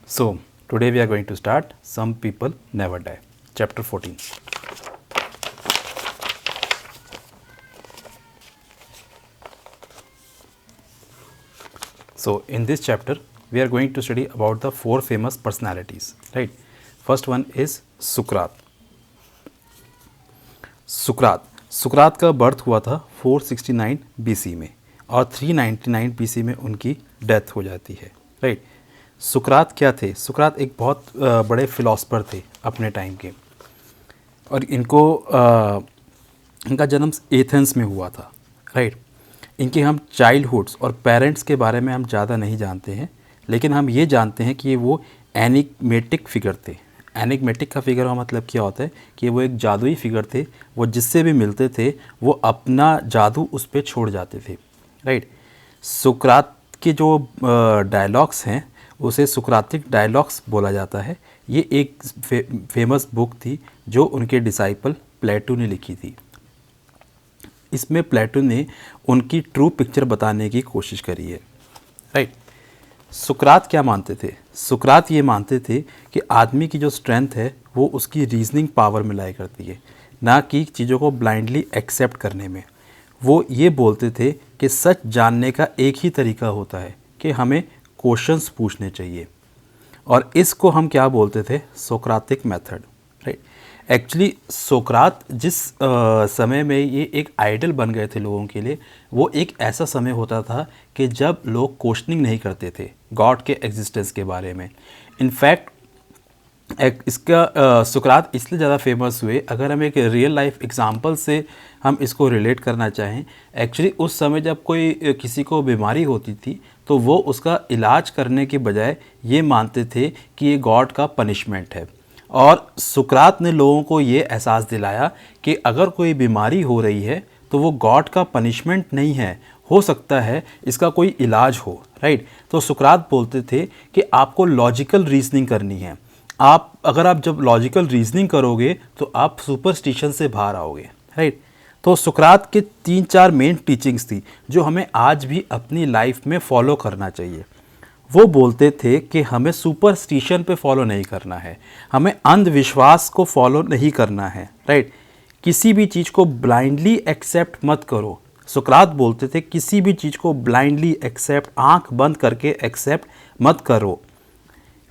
So, today we are going to start Some People Never Die, chapter 14. So, in this chapter, we are going to study about the four famous personalities, right? First one is सुकरात. सुकरात का birth हुआ था 469 BC में और 399 BC में उनकी death हो जाती है, राइट? सुकरात क्या थे? सुकरात एक बहुत बड़े फिलोसफर थे अपने टाइम के, और इनका जन्म एथेंस में हुआ था, राइट? इनके हम चाइल्डहुड्स और पेरेंट्स के बारे में हम ज़्यादा नहीं जानते हैं, लेकिन हम ये जानते हैं कि वो एनिग्मेटिक फिगर थे. एनिग्मेटिक का फिगर का मतलब क्या होता है कि वो एक जादुई फिगर थे. वो जिससे भी मिलते थे वो अपना जादू उस पर छोड़ जाते थे, राइट? सुकरात के जो डायलॉग्स हैं उसे सुकरातिक डायलॉग्स बोला जाता है. ये एक फेमस बुक थी जो उनके डिसाइपल प्लेटो ने लिखी थी. इसमें प्लेटो ने उनकी ट्रू पिक्चर बताने की कोशिश करी है, राइट? सुकरात क्या मानते थे? सुकरात ये मानते थे कि आदमी की जो स्ट्रेंथ है वो उसकी रीजनिंग पावर में लाया करती है, ना कि चीज़ों को ब्लाइंडली एक्सेप्ट करने में. वो ये बोलते थे कि सच जानने का एक ही तरीका होता है कि हमें क्वेश्चंस पूछने चाहिए, और इसको हम क्या बोलते थे? सोक्रातिक मेथड, राइट? एक्चुअली सोक्रात जिस समय में ये एक आइडल बन गए थे लोगों के लिए, वो एक ऐसा समय होता था कि जब लोग क्वेश्चनिंग नहीं करते थे गॉड के एग्जिस्टेंस के बारे में. इनफैक्ट इसका सुकरात इसलिए ज़्यादा फेमस हुए, अगर हम एक रियल लाइफ एग्जांपल से हम इसको रिलेट करना चाहें. एक्चुअली उस समय जब कोई किसी को बीमारी होती थी तो वो उसका इलाज करने के बजाय ये मानते थे कि ये गॉड का पनिशमेंट है. और सुकरात ने लोगों को ये एहसास दिलाया कि अगर कोई बीमारी हो रही है तो वो गॉड का पनिशमेंट नहीं है, हो सकता है इसका कोई इलाज हो, राइट? तो सुकरात बोलते थे कि आपको लॉजिकल रीजनिंग करनी है. अगर आप जब लॉजिकल रीजनिंग करोगे तो आप सुपरस्टिशन से बाहर आओगे, राइट? तो सुकरात के 3-4 मेन टीचिंग्स थी जो हमें आज भी अपनी लाइफ में फॉलो करना चाहिए. वो बोलते थे कि हमें सुपरस्टिशन पे फॉलो नहीं करना है, हमें अंधविश्वास को फॉलो नहीं करना है, राइट? किसी भी चीज़ को ब्लाइंडली एक्सेप्ट मत करो. सुकरात बोलते थे किसी भी चीज़ को ब्लाइंडली एक्सेप्ट, आंख बंद करके एक्सेप्ट मत करो.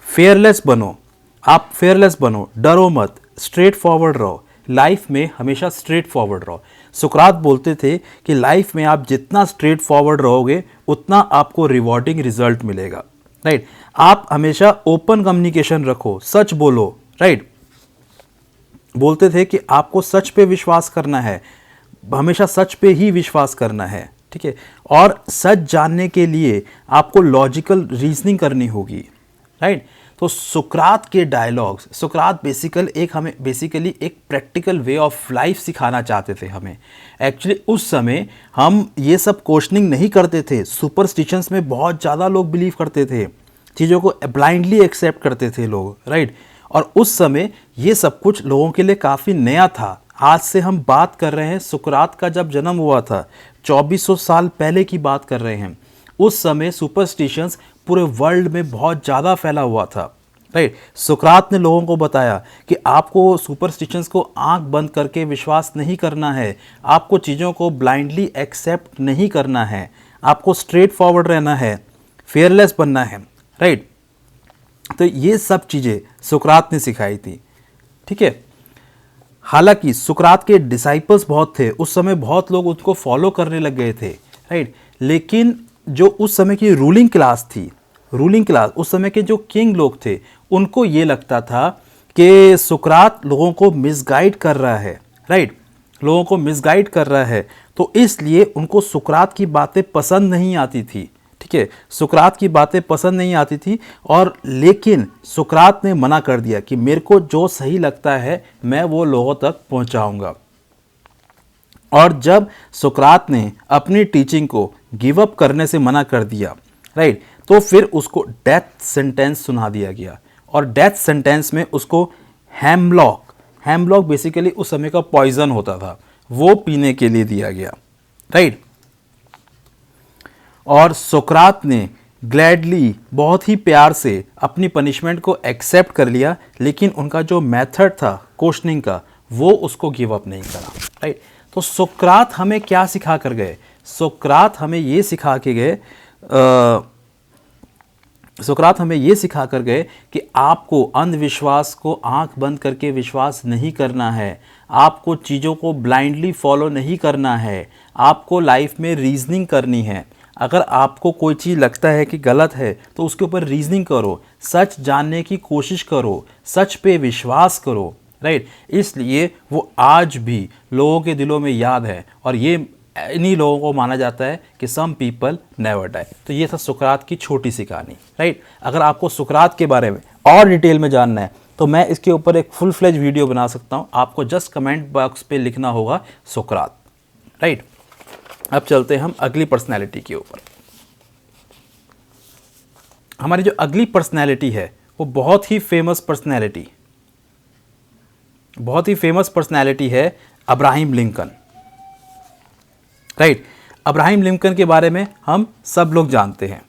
फेयरलेस बनो, आप फेयरलेस बनो, डरो मत, स्ट्रेट फॉरवर्ड रहो. लाइफ में हमेशा स्ट्रेट फॉरवर्ड रहो. सुकरात बोलते थे कि लाइफ में आप जितना स्ट्रेट फॉरवर्ड रहोगे उतना आपको रिवॉर्डिंग रिजल्ट मिलेगा, राइट? आप हमेशा ओपन कम्युनिकेशन रखो, सच बोलो, राइट? बोलते थे कि आपको सच पे विश्वास करना है, हमेशा सच पे ही विश्वास करना है, ठीक है? और सच जानने के लिए आपको लॉजिकल रीजनिंग करनी होगी, राइट? तो सुकरात के डायलॉग्स, सुकरात हमें बेसिकली एक प्रैक्टिकल वे ऑफ लाइफ सिखाना चाहते थे हमें. एक्चुअली उस समय हम ये सब क्वेश्चनिंग नहीं करते थे. सुपरस्टिशंस में बहुत ज़्यादा लोग बिलीव करते थे, चीज़ों को ब्लाइंडली एक्सेप्ट करते थे लोग, राइट? और उस समय ये सब कुछ लोगों के लिए काफ़ी नया था. आज से हम बात कर रहे हैं, सुकरात का जब जन्म हुआ था 2400 साल पहले की बात कर रहे हैं. उस समय सुपरस्टिशंस पूरे वर्ल्ड में बहुत ज़्यादा फैला हुआ था, राइट? सुकरात ने लोगों को बताया कि आपको सुपरस्टिशंस को आंख बंद करके विश्वास नहीं करना है, आपको चीज़ों को ब्लाइंडली एक्सेप्ट नहीं करना है, आपको स्ट्रेट फॉरवर्ड रहना है, फेयरलेस बनना है, राइट? तो ये सब चीज़ें सुकरात ने सिखाई थी, ठीक है? हालांकि सुकरात के डिसाइपल्स बहुत थे, उस समय बहुत लोग उसको फॉलो करने लग गए थे, राइट? लेकिन जो उस समय की रूलिंग क्लास थी, उस समय के जो किंग लोग थे, उनको ये लगता था कि सुकरात लोगों को मिसगाइड कर रहा है, राइट? लोगों को मिसगाइड कर रहा है, तो इसलिए उनको सुकरात की बातें पसंद नहीं आती थी, ठीक है? सुकरात की बातें पसंद नहीं आती थी, और लेकिन सुकरात ने मना कर दिया कि मेरे को जो सही लगता है मैं वो लोगों तक पहुंचाऊंगा. और जब सुकरात ने अपनी टीचिंग को गिव अप करने से मना कर दिया, राइट, तो फिर उसको डेथ सेंटेंस सुना दिया गया. और डेथ सेंटेंस में उसको हेमलॉक बेसिकली उस समय का पॉइजन होता था, वो पीने के लिए दिया गया, राइट? और सोक्रात ने ग्लैडली, बहुत ही प्यार से अपनी पनिशमेंट को एक्सेप्ट कर लिया, लेकिन उनका जो मेथड था क्वेश्चनिंग का वो उसको गिव अप नहीं करा, राइट। तो सोक्रात हमें क्या सिखा कर गए? सोक्रात हमें ये सिखा के गए सोक्रात हमें ये सिखा कर गए कि आपको अंधविश्वास को आंख बंद करके विश्वास नहीं करना है, आपको चीज़ों को ब्लाइंडली फॉलो नहीं करना है, आपको लाइफ में रीजनिंग करनी है। अगर आपको कोई चीज़ लगता है कि गलत है तो उसके ऊपर रीजनिंग करो, सच जानने की कोशिश करो, सच पे विश्वास करो, राइट। इसलिए वो आज भी लोगों के दिलों में याद है, और ये इन्हीं लोगों को माना जाता है कि सम पीपल नेवर डाई। तो ये था सुकरात की छोटी सी कहानी, राइट। अगर आपको सुकरात के बारे में और डिटेल में जानना है तो मैं इसके ऊपर एक फुल फ्लेज वीडियो बना सकता हूँ, आपको जस्ट कमेंट बॉक्स पे लिखना होगा सुकरात, राइट। अब चलते हैं हम अगली पर्सनैलिटी के ऊपर। हमारी जो अगली पर्सनैलिटी है वो बहुत ही फेमस पर्सनैलिटी है Abraham Lincoln, right. Abraham Lincoln के बारे में हम सब लोग जानते हैं,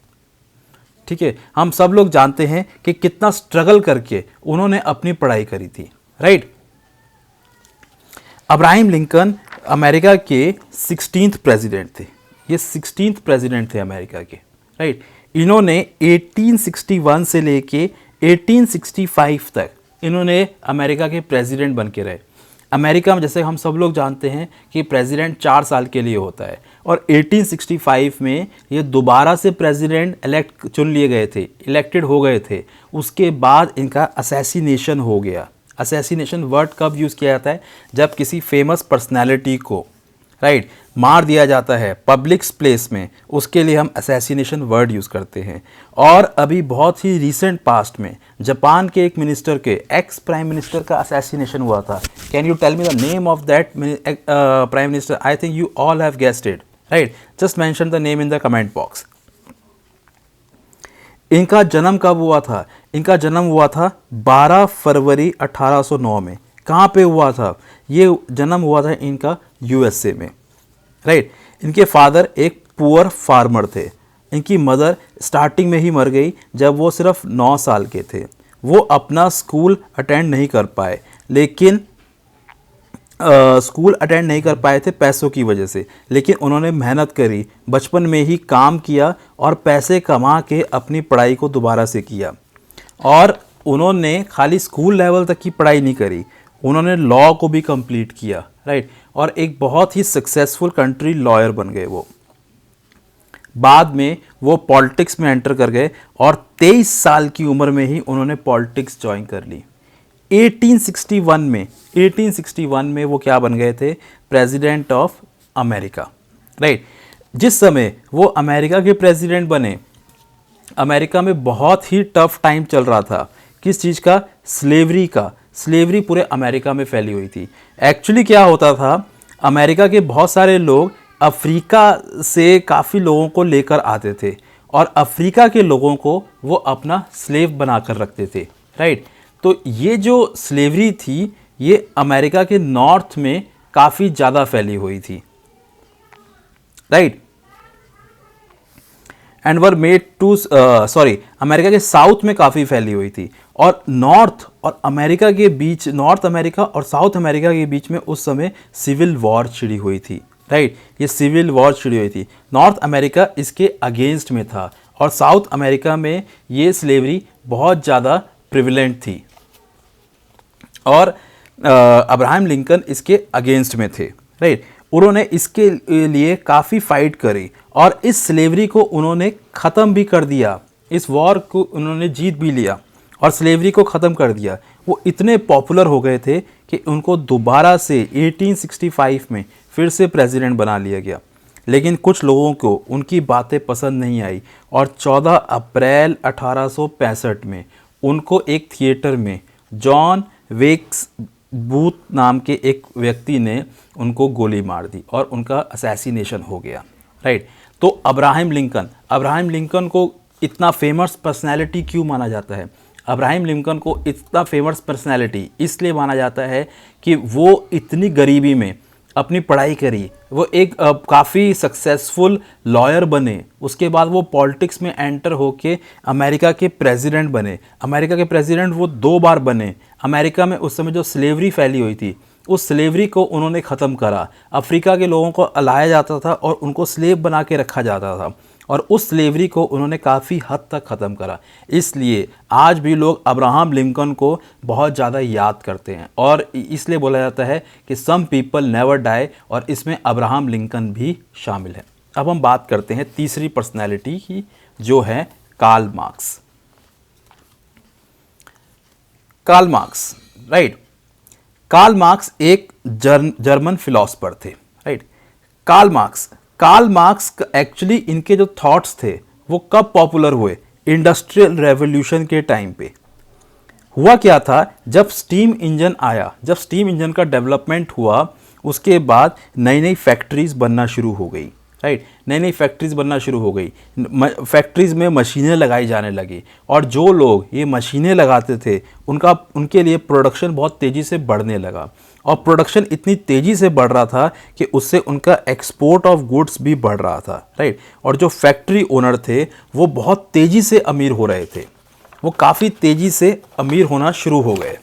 ठीक है। हम सब लोग जानते हैं कि कितना स्ट्रगल करके उन्होंने अपनी पढ़ाई करी थी, राइट। अब्राहम लिंकन अमेरिका के 16th प्रेसिडेंट थे। ये 16th प्रेसिडेंट थे अमेरिका के, राइट। इन्होंने 1861 से लेके 1865 तक इन्होंने अमेरिका के प्रेसिडेंट बन के रहे। अमेरिका में जैसे हम सब लोग जानते हैं कि प्रेसिडेंट 4 साल के लिए होता है, और 1865 में ये दोबारा से प्रेसिडेंट इलेक्टेड हो गए थे। उसके बाद इनका असैसिनेशन हो गया। असैसिनेशन वर्ड कब यूज़ किया जाता है? जब किसी फेमस पर्सनैलिटी को, राइट, मार दिया जाता है पब्लिक प्लेस में, उसके लिए हम असैसिनेशन वर्ड यूज़ करते हैं। और अभी बहुत ही रिसेंट पास्ट में जापान के एक मिनिस्टर के, एक्स प्राइम मिनिस्टर का असैसिनेशन हुआ था। Can you tell me the name of that prime minister? I think you all have guessed it, right. Just mention the name in the comment box. इनका जन्म कब हुआ था? इनका जन्म हुआ था 12 फरवरी 1809 में। कहाँ पे हुआ था? ये जन्म हुआ था इनका यूएसए में, राइट। इनके फादर एक पुअर फार्मर थे। इनकी मदर स्टार्टिंग में ही मर गई जब वो सिर्फ 9 साल के थे। वो अपना स्कूल अटेंड नहीं कर पाए, लेकिन स्कूल अटेंड नहीं कर पाए थे पैसों की वजह से, लेकिन उन्होंने मेहनत करी, बचपन में ही काम किया और पैसे कमा के अपनी पढ़ाई को दोबारा से किया। और उन्होंने खाली स्कूल लेवल तक की पढ़ाई नहीं करी, उन्होंने लॉ को भी कंप्लीट किया, राइट। और एक बहुत ही सक्सेसफुल कंट्री लॉयर बन गए वो। बाद में वो पॉलिटिक्स में एंटर कर गए और 23 साल की उम्र में ही उन्होंने पॉलिटिक्स ज्वाइन कर ली। 1861 में वो क्या बन गए थे? President of America, right. जिस समय वो अमेरिका के प्रेसिडेंट बने, अमेरिका में बहुत ही टफ टाइम चल रहा था। किस चीज़ का? स्लेवरी का। स्लेवरी पूरे अमेरिका में फैली हुई थी। एक्चुअली क्या होता था, अमेरिका के बहुत सारे लोग अफ्रीका से काफ़ी लोगों को लेकर आते थे, और अफ्रीका के लोगों को वो अपना स्लेव बनाकर रखते थे, राइट। तो ये जो स्लेवरी थी ये अमेरिका के नॉर्थ में काफ़ी ज़्यादा फैली हुई थी, right. And were made to America के साउथ में काफ़ी फैली हुई थी, और नॉर्थ और अमेरिका के बीच, नॉर्थ अमेरिका और साउथ अमेरिका के बीच में उस समय सिविल वॉर छिड़ी हुई थी, राइट। ये सिविल वॉर छिड़ी हुई थी। नॉर्थ अमेरिका इसके अगेंस्ट में था, और साउथ अमेरिका में ये स्लेवरी बहुत ज़्यादा प्रिविलेंट थी, और अब्राहम लिंकन इसके अगेंस्ट में थे, राइट। उन्होंने इसके लिए काफ़ी फाइट करी, और इस स्लेवरी को उन्होंने ख़त्म भी कर दिया। इस वॉर को उन्होंने जीत भी लिया और स्लेवरी को ख़त्म कर दिया। वो इतने पॉपुलर हो गए थे कि उनको दोबारा से 1865 में फिर से प्रेसिडेंट बना लिया गया। लेकिन कुछ लोगों को उनकी बातें पसंद नहीं आई, और 14 अप्रैल 1865 में उनको एक थिएटर में जॉन विक्स बूथ नाम के एक व्यक्ति ने उनको गोली मार दी, और उनका असैसिनेशन हो गया, राइट। तो अब्राहम लिंकन को इतना फेमस पर्सनैलिटी क्यों माना जाता है? अब्राहम लिंकन को इतना फेमस पर्सनैलिटी इसलिए माना जाता है कि वो इतनी गरीबी में अपनी पढ़ाई करी, वो एक काफ़ी सक्सेसफुल लॉयर बने, उसके बाद वो पॉलिटिक्स में एंटर होके अमेरिका के प्रेसिडेंट बने। अमेरिका के प्रेसिडेंट वो 2 बार बने। अमेरिका में उस समय जो स्लेवरी फैली हुई थी, उस स्लेवरी को उन्होंने ख़त्म करा। अफ्रीका के लोगों को लाया जाता था और उनको स्लेव बना के रखा जाता था, और उस स्लेवरी को उन्होंने काफ़ी हद तक ख़त्म करा। इसलिए आज भी लोग अब्राहम लिंकन को बहुत ज़्यादा याद करते हैं, और इसलिए बोला जाता है कि सम पीपल नेवर डाई, और इसमें अब्राहम लिंकन भी शामिल है। अब हम बात करते हैं तीसरी पर्सनैलिटी की, जो है Karl Marx. Karl Marx, right. Karl Marx एक जर्मन फिलोसफर थे, राइट। कार्ल मार्क्स एक्चुअली इनके जो थॉट्स थे वो कब पॉपुलर हुए? इंडस्ट्रियल रेवोल्यूशन के टाइम पे। हुआ क्या था, जब स्टीम इंजन आया, जब स्टीम इंजन का डेवलपमेंट हुआ, उसके बाद नई नई फैक्ट्रीज बनना शुरू हो गई, राइट। नई नई फैक्ट्रीज बनना शुरू हो गई, फैक्ट्रीज में मशीनें लगाई जाने लगी, और जो लोग ये मशीनें लगाते थे उनके लिए प्रोडक्शन बहुत तेज़ी से बढ़ने लगा, और प्रोडक्शन इतनी तेज़ी से बढ़ रहा था कि उससे उनका एक्सपोर्ट ऑफ गुड्स भी बढ़ रहा था, राइट। और जो फैक्ट्री ओनर थे वो बहुत तेज़ी से अमीर हो रहे थे, वो काफ़ी तेज़ी से अमीर होना शुरू हो गए,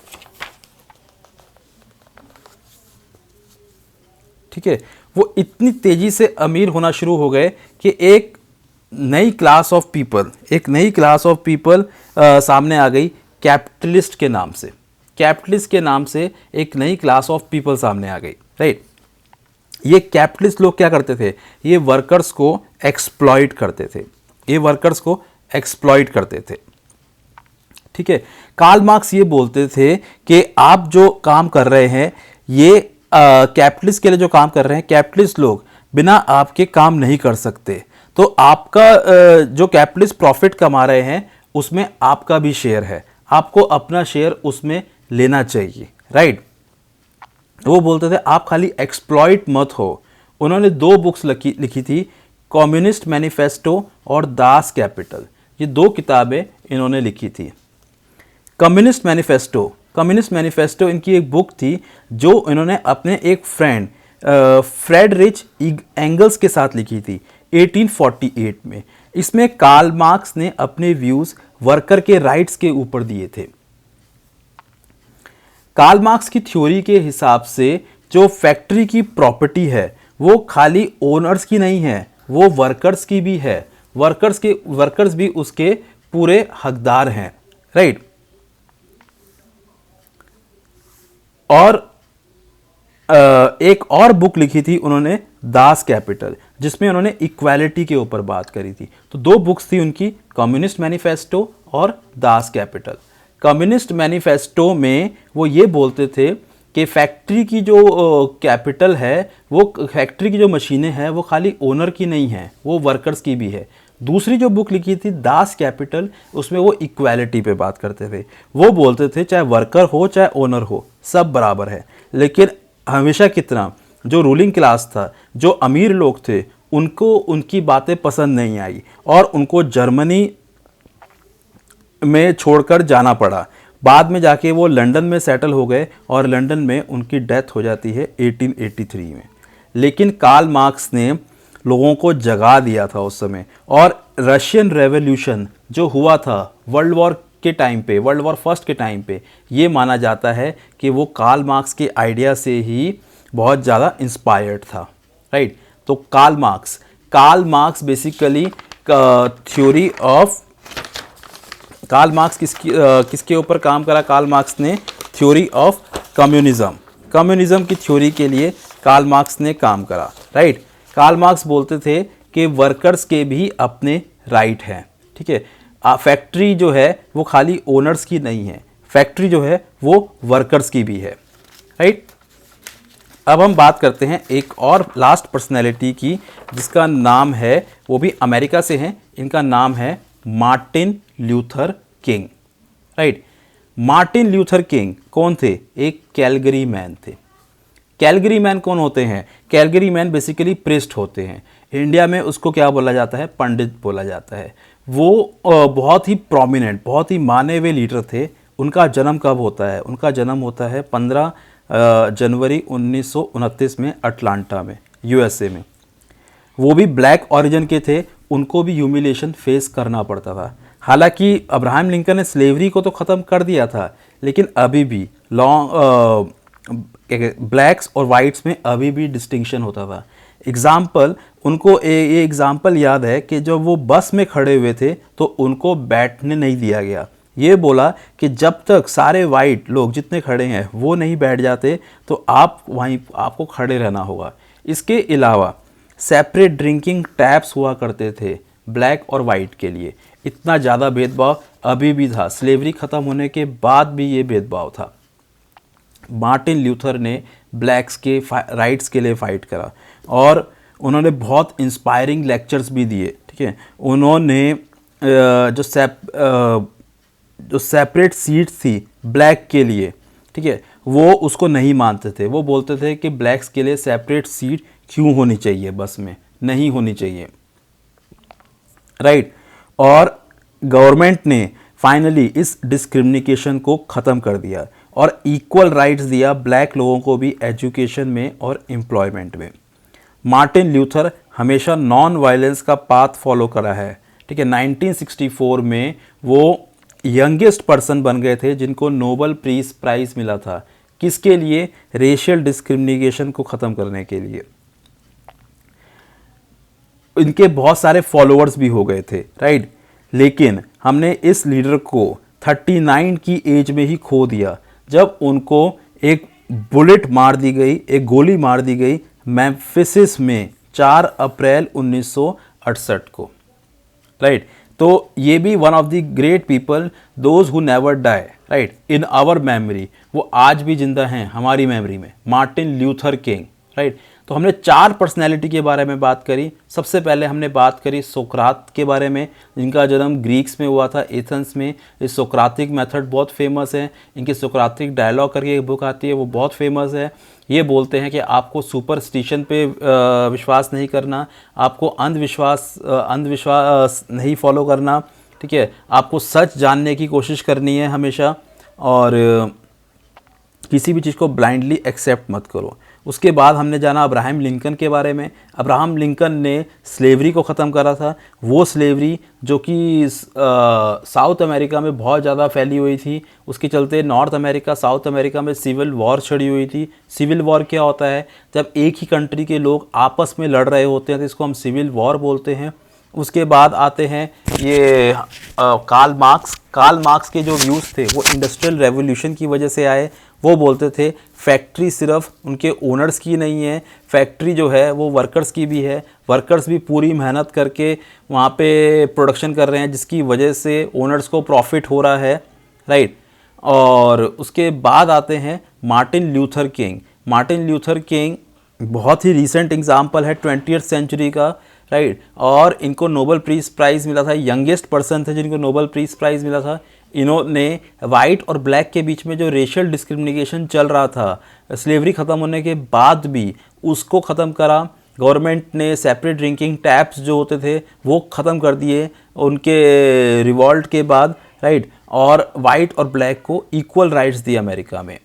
ठीक है। वो इतनी तेज़ी से अमीर होना शुरू हो गए कि एक नई क्लास ऑफ पीपल सामने आ गई, कैपिटलिस्ट के नाम से। कैपिटलिस्ट के नाम से एक नई क्लास ऑफ पीपल सामने आ गई, राइट। ये कैपिटलिस्ट लोग क्या करते थे? ये वर्कर्स को एक्सप्लॉइट करते थे, ठीक है। कार्ल मार्क्स ये बोलते थे कि आप जो काम कर रहे हैं, ये कैपिटलिस्ट के लिए जो काम कर रहे हैं, कैपिटलिस्ट लोग बिना आपके काम नहीं कर सकते, तो आपका जो कैपिटलिस्ट प्रॉफिट कमा रहे हैं उसमें आपका भी शेयर है, आपको अपना शेयर उसमें लेना चाहिए, राइट। वो बोलते थे आप खाली एक्सप्लॉइट मत हो। उन्होंने 2 बुक्स लिखी थी, कम्युनिस्ट मैनिफेस्टो और दास कैपिटल। ये 2 किताबें इन्होंने लिखी थी। कम्युनिस्ट मैनिफेस्टो इनकी एक बुक थी जो इन्होंने अपने एक फ्रेंड फ्रेडरिच एंगल्स के साथ लिखी थी 1848 में। इसमें कार्ल मार्क्स ने अपने व्यूज़ वर्कर के राइट्स के ऊपर दिए थे। कार्ल मार्क्स की थ्योरी के हिसाब से जो फैक्ट्री की प्रॉपर्टी है वो खाली ओनर्स की नहीं है, वो वर्कर्स की भी है। वर्कर्स भी उसके पूरे हकदार हैं, राइट। और एक और बुक लिखी थी उन्होंने, दास कैपिटल, जिसमें उन्होंने इक्वालिटी के ऊपर बात करी थी। तो 2 बुक्स थी उनकी, कम्युनिस्ट मैनिफेस्टो और दास कैपिटल। कम्युनिस्ट मैनिफेस्टो में वो ये बोलते थे कि फैक्ट्री की जो कैपिटल है, वो फैक्ट्री की जो मशीनें हैं वो खाली ओनर की नहीं है, वो वर्कर्स की भी है। दूसरी जो बुक लिखी थी दास कैपिटल, उसमें वो इक्वालिटी पे बात करते थे। वो बोलते थे चाहे वर्कर हो चाहे ओनर हो, सब बराबर है। लेकिन हमेशा कितना जो रूलिंग क्लास था, जो अमीर लोग थे, उनको उनकी बातें पसंद नहीं आई और उनको जर्मनी में छोड़कर जाना पड़ा। बाद में जाके वो लंदन में सेटल हो गए और लंदन में उनकी डेथ हो जाती है 1883 में। लेकिन कार्ल मार्क्स ने लोगों को जगा दिया था उस समय, और रशियन रेवोल्यूशन जो हुआ था वर्ल्ड वॉर फर्स्ट के टाइम पे, ये माना जाता है कि वो कार्ल मार्क्स के आइडिया से ही बहुत ज़्यादा इंस्पायर्ड था, राइट। तो Karl Marx basically theory of Karl Marx किसके ऊपर काम करा? कार्ल मार्क्स ने थ्योरी ऑफ कम्युनिज्म की थ्योरी के लिए कार्ल मार्क्स ने काम करा, राइट। कार्ल मार्क्स बोलते थे कि वर्कर्स के भी अपने राइट हैं, ठीक है। फैक्ट्री जो है वो खाली ओनर्स की नहीं है, फैक्ट्री जो है वो वर्कर्स की भी है, राइट। अब हम बात करते हैं एक और लास्ट पर्सनैलिटी की, जिसका नाम है, वो भी अमेरिका से हैं, इनका नाम है Martin Luther king, right. Martin Luther king कौन थे? एक कैलगरी मैन थे। कैलगरी मैन कौन होते हैं? कैलगरी मैन बेसिकली प्रीस्ट होते हैं। इंडिया में उसको क्या बोला जाता है? पंडित बोला जाता है। वो बहुत ही प्रोमिनेंट, बहुत ही माने हुए लीडर थे। उनका जन्म कब होता है? उनका जन्म होता है 15 जनवरी 1929 में अटलांटा में, यूएसए में। वो भी ब्लैक ओरिजिन के थे, उनको भी ह्यूमिलेशन फेस करना पड़ता था। हालांकि अब्राहम लिंकन ने स्लेवरी को तो ख़त्म कर दिया था, लेकिन अभी भी ब्लैक्स और वाइट्स में अभी भी डिस्टिंक्शन होता था। एग्ज़ाम्पल, उनको ये एग्ज़ाम्पल याद है कि जब वो बस में खड़े हुए थे तो उनको बैठने नहीं दिया गया। ये बोला कि जब तक सारे वाइट लोग जितने खड़े हैं वो नहीं बैठ जाते तो आप वहीं आपको खड़े रहना होगा। इसके अलावा सेपरेट ड्रिंकिंग टैप्स हुआ करते थे ब्लैक और वाइट के लिए। इतना ज़्यादा भेदभाव अभी भी था, स्लेवरी ख़त्म होने के बाद भी ये भेदभाव था। मार्टिन ल्यूथर ने ब्लैक्स के राइट्स के लिए फ़ाइट करा और उन्होंने बहुत इंस्पायरिंग लेक्चर्स भी दिए। ठीक है, उन्होंने जो सेपरेट सीट्स थी ब्लैक के लिए, ठीक है, वो उसको नहीं मानते थे। वो बोलते थे कि ब्लैक्स के लिए सेपरेट सीट क्यों होनी चाहिए, बस में नहीं होनी चाहिए, राइट। और गवर्नमेंट ने फाइनली इस डिस्क्रिमिनेशन को ख़त्म कर दिया और इक्वल राइट्स दिया ब्लैक लोगों को भी एजुकेशन में और एम्प्लॉयमेंट में। मार्टिन ल्यूथर हमेशा नॉन वायलेंस का पाथ फॉलो करा है। ठीक है, 1964 में वो यंगेस्ट पर्सन बन गए थे जिनको नोबेल पीस प्राइज़ मिला था। किसके लिए? रेशियल डिस्क्रिमिनेशन को ख़त्म करने के लिए। इनके बहुत सारे फॉलोअर्स भी हो गए थे, राइट। लेकिन हमने इस लीडर को 39 की एज में ही खो दिया जब उनको एक बुलेट मार दी गई, एक गोली मार दी गई मेम्फिस में 4 अप्रैल 1968 को, राइट। तो ये भी one of the great people, those who never die, right, in our memory. वो आज भी जिंदा हैं हमारी मेमोरी में, मार्टिन ल्यूथर किंग, राइट। तो हमने 4 पर्सनैलिटी के बारे में बात करी। सबसे पहले हमने बात करी सोक्रात के बारे में, जिनका जन्म ग्रीक्स में हुआ था, एथेंस में। इस सोक्रातिक मेथड बहुत फेमस है। इनकी सोक्रातिक डायलॉग करके एक बुक आती है, वो बहुत फेमस है। ये बोलते हैं कि आपको सुपरस्टिशन पे विश्वास नहीं करना, आपको अंधविश्वास नहीं फॉलो करना, ठीक है। आपको सच जानने की कोशिश करनी है हमेशा, और किसी भी चीज़ को ब्लाइंडली एक्सेप्ट मत करो। उसके बाद हमने जाना अब्राहम लिंकन के बारे में। अब्राहम लिंकन ने स्लेवरी को ख़त्म करा था, वो स्लेवरी जो कि साउथ अमेरिका में बहुत ज़्यादा फैली हुई थी। उसके चलते नॉर्थ अमेरिका, साउथ अमेरिका में सिविल वॉर छिड़ी हुई थी। सिविल वॉर क्या होता है? जब एक ही कंट्री के लोग आपस में लड़ रहे होते हैं तो इसको हम सिविल वॉर बोलते हैं। उसके बाद आते हैं ये कार्ल मार्क्स के जो व्यूज़ थे वो इंडस्ट्रियल रेवोल्यूशन की वजह से आए। वो बोलते थे फैक्ट्री सिर्फ उनके ओनर्स की नहीं है, फैक्ट्री जो है वो वर्कर्स की भी है। वर्कर्स भी पूरी मेहनत करके वहाँ पे प्रोडक्शन कर रहे हैं, जिसकी वजह से ओनर्स को प्रॉफिट हो रहा है, राइट। और उसके बाद आते हैं Martin Luther king. Martin Luther king बहुत ही रीसेंट एग्जाम्पल है 20th सेंचुरी का, राइट। और इनको नोबेल पीस प्राइज़ मिला था, यंगेस्ट पर्सन थे जिनको नोबेल पीस प्राइज़ मिला था। इन्होंने वाइट और ब्लैक के बीच में जो रेशियल डिस्क्रिमिनेशन चल रहा था स्लेवरी ख़त्म होने के बाद भी, उसको ख़त्म करा। गवर्नमेंट ने सेपरेट ड्रिंकिंग टैप्स जो होते थे वो ख़त्म कर दिए उनके रिवॉल्ट के बाद, राइट। और वाइट और ब्लैक को इक्वल राइट्स दिए अमेरिका में,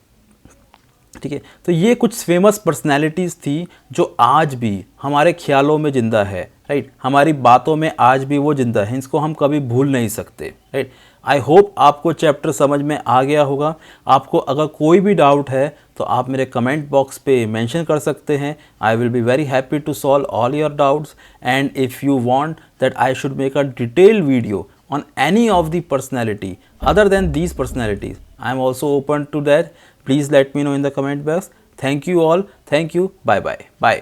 ठीक है। तो ये कुछ फेमस पर्सनैलिटीज़ थी जो आज भी हमारे ख्यालों में ज़िंदा है, राइट। हमारी बातों में आज भी वो ज़िंदा है, इसको हम कभी भूल नहीं सकते, राइट। आई होप आपको चैप्टर समझ में आ गया होगा। आपको अगर कोई भी डाउट है तो आप मेरे कमेंट बॉक्स पे मेंशन कर सकते हैं। I will be very happy to solve all your doubts, and if you want that I should make a detailed video on any of the personality other than these personalities, I am also open to that. Please let me know in the comment box. Thank you all. Thank you. Bye bye. Bye.